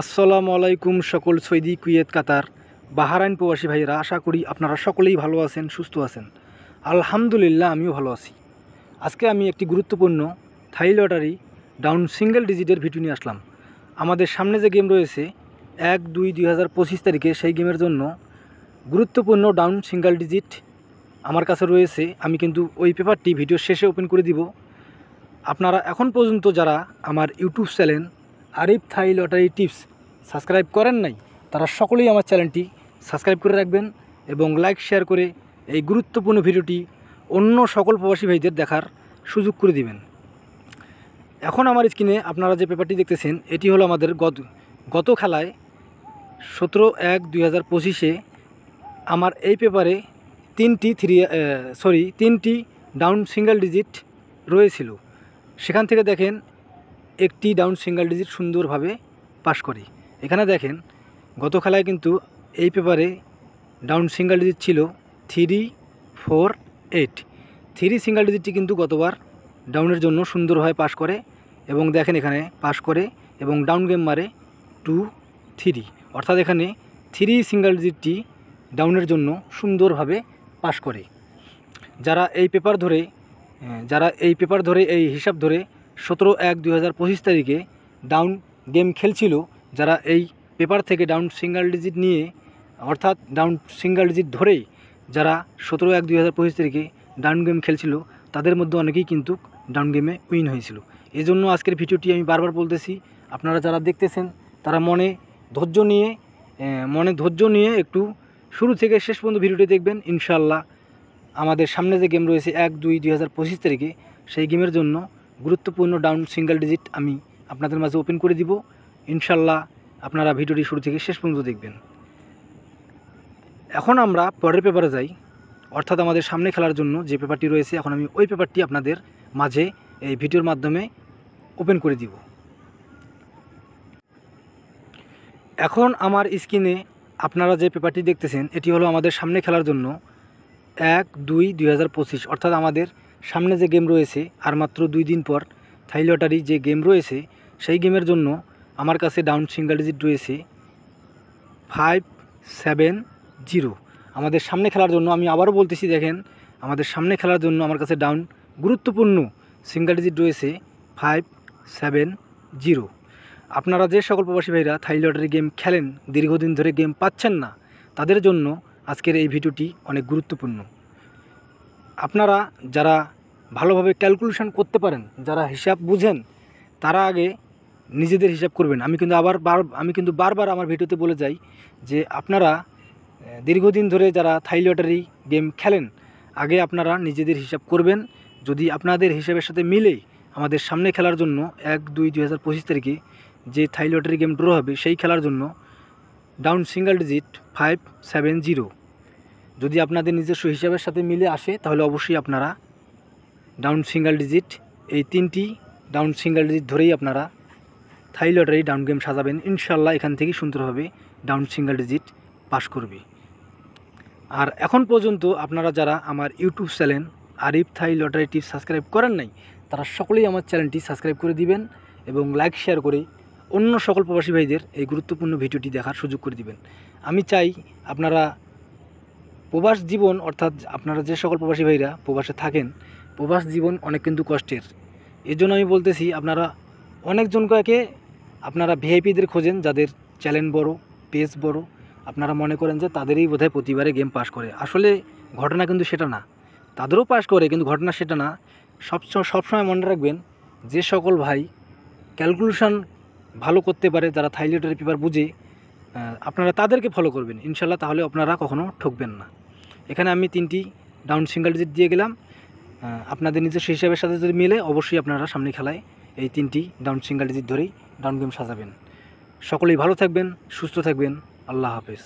আসসালামু আলাইকুম সকল সৌদি, কুয়েত, কাতার, বাহরাইন প্রবাসী ভাইয়েরা, আশা করি আপনারা সকলেই ভালো আছেন, সুস্থ আছেন। আলহামদুলিল্লাহ, আমিও ভালো আছি। আজকে আমি একটি গুরুত্বপূর্ণ থাই লটারি ডাউন সিঙ্গেল ডিজিটের ভিডিও নিয়ে আসলাম। আমাদের সামনে যে গেম রয়েছে 1/2/2025 তারিখে, সেই গেমের জন্য গুরুত্বপূর্ণ ডাউন সিঙ্গেল ডিজিট আমার কাছে রয়েছে। আমি কিন্তু ওই পেপারটি ভিডিও শেষে ওপেন করে দিব। আপনারা এখন পর্যন্ত যারা আমার ইউটিউব চ্যানেল আরিফ থাই লটারি টিপস সাবস্ক্রাইব করেন নাই, তারা সকলেই আমার চ্যানেলটি সাবস্ক্রাইব করে রাখবেন এবং লাইক শেয়ার করে এই গুরুত্বপূর্ণ ভিডিওটি অন্য সকল প্রবাসী ভাইদের দেখার সুযোগ করে দিবেন। এখন আমার স্ক্রিনে আপনারা যে পেপারটি দেখতেছেন, এটি হলো আমাদের গত খেলায় 17/1/2025-এ আমার এই পেপারে তিনটি ডাউন সিঙ্গেল ডিজিট রয়েছিল। সেখান থেকে দেখেন একটি ডাউন সিঙ্গেল ডিজিট সুন্দরভাবে পাস করি। এখানে দেখেন গত খেলায় কিন্তু এই পেপারে ডাউন সিঙ্গেল ডিজিট ছিল 348। 3 সিঙ্গেল ডিজিটটি কিন্তু গতবার ডাউনের জন্য সুন্দরভাবে পাস করে এবং দেখেন এখানে পাস করে এবং ডাউন গেম মারে 2-3, অর্থাৎ এখানে 3 সিঙ্গেল ডিজিটটি ডাউনের জন্য সুন্দরভাবে পাস করে। যারা এই পেপার ধরে এই হিসাব ধরে 17/1/2025 তারিখে ডাউন গেম খেলছিল, যারা এই পেপার থেকে ডাউন সিঙ্গেল ডিজিট নিয়ে, অর্থাৎ ডাউন সিঙ্গেল ডিজিট ধরেই যারা 17/1/2025 তারিখে ডাউন গেম খেলছিল, তাদের মধ্যে অনেকেই কিন্তু ডাউন গেমে উইন হয়েছিল। এই জন্য আজকের ভিডিওটি আমি বারবার বলতেছি, আপনারা যারা দেখতেছেন তারা মনে ধৈর্য নিয়ে একটু শুরু থেকে শেষ পর্যন্ত ভিডিওটি দেখবেন। ইনশাআল্লাহ আমাদের সামনে যে গেম রয়েছে 1/2/2025 তারিখে, সেই গেমের জন্য গুরুত্বপূর্ণ ডাউন সিঙ্গেল ডিজিট আমি আপনাদের মাঝে ওপেন করে দিব। ইনশাআল্লাহ আপনারা ভিডিওটি শুরু থেকে শেষ পর্যন্ত দেখবেন। এখন আমরা পরের পেপারে যাই, অর্থাৎ আমাদের সামনে খেলার জন্য যে পেপারটি রয়েছে, এখন আমি ওই পেপারটি আপনাদের মাঝে এই ভিডিওর মাধ্যমে ওপেন করে দিব। এখন আমার স্ক্রিনে আপনারা যে পেপারটি দেখতেছেন, এটি হলো আমাদের সামনে খেলার জন্য 1/2/2025, অর্থাৎ আমাদের সামনে যে গেম রয়েছে আর মাত্র 2 দিন পর থাই লটারি যে গেম রয়েছে, সেই গেমের জন্য আমার কাছে ডাউন সিঙ্গেল ডিজিট রয়েছে 570। আমাদের সামনে খেলার জন্য আমি আবারও বলতেছি, দেখেন আমাদের সামনে খেলার জন্য আমার কাছে ডাউন গুরুত্বপূর্ণ সিঙ্গেল ডিজিট রয়েছে 570। আপনারা যে সকল প্রবাসী ভাইরা থাই লটারি গেম খেলেন, দীর্ঘদিন ধরে গেম পাচ্ছেন না, তাদের জন্য আজকের এই ভিডিওটি অনেক গুরুত্বপূর্ণ। আপনারা যারা ভালোভাবে ক্যালকুলেশন করতে পারেন, যারা হিসাব বুঝেন, তারা আগে নিজেদের হিসাব করবেন। আমি কিন্তু বারবার আমার ভিডিওতে বলে যাই যে আপনারা দীর্ঘদিন ধরে যারা থাই লটারি গেম খেলেন, আগে আপনারা নিজেদের হিসাব করবেন। যদি আপনাদের হিসাবের সাথে মিলে আমাদের সামনে খেলার জন্য 1/2/2025 তারিখে যে থাই লটারি গেম ড্র হবে, সেই খেলার জন্য ডাউন সিঙ্গেল ডিজিট 570 যদি আপনাদের নিজস্ব হিসাবের সাথে মিলে আসে, তাহলে অবশ্যই আপনারা ডাউন সিঙ্গেল ডিজিট, এই 3টি ডাউন সিঙ্গেল ডিজিট ধরেই আপনারা থাই লটারি ডাউন গেম সাজাবেন। ইনশাআল্লাহ এখান থেকেই সুন্দরভাবে ডাউন সিঙ্গেল ডিজিট পাস করবে। আর এখন পর্যন্ত আপনারা যারা আমার ইউটিউব চ্যানেল আরিফ থাই লটারি টিপস সাবস্ক্রাইব করেন নাই, তারা সকলেই আমার চ্যানেলটি সাবস্ক্রাইব করে দিবেন এবং লাইক শেয়ার করে অন্য সকল প্রবাসী ভাইদের এই গুরুত্বপূর্ণ ভিডিওটি দেখার সুযোগ করে দিবেন। আমি চাই আপনারা প্রবাস জীবন, অর্থাৎ আপনারা যে সকল প্রবাসী ভাইরা প্রবাসে থাকেন, প্রবাস জীবন অনেক কিন্তু কষ্টের। এর জন্য আমি বলতেছি, আপনারা অনেকজনকে আপনারা ভিআইপিদের খোঁজেন, যাদের চ্যানেল বড়, পেজ বড়, আপনারা মনে করেন যে তাদেরই বোধহয় প্রতিবারে গেম পাস করে। আসলে ঘটনা কিন্তু সেটা না, তাদেরও পাস করে, কিন্তু ঘটনা সেটা না। সবসময় মনে রাখবেন, যে সকল ভাই ক্যালকুলেশন ভালো করতে পারে, যারা থাই লটারি পেপার বুঝে, আপনারা তাদেরকে ফলো করবেন ইনশাআল্লাহ, তাহলে আপনারা কখনো ঠকবেন না। এখানে আমি 3টি ডাউন সিঙ্গেল ডিজিট দিয়ে গেলাম। আপনাদের নিজস্ব হিসাবের সাথে যদি মিলে, অবশ্যই আপনারা সামনে খেলায় এই 3টি ডাউন সিঙ্গেল ডিজিট ধরেই ডাউন গেম সাজাবেন। সকলেই ভালো থাকবেন, সুস্থ থাকবেন। আল্লাহ হাফেজ।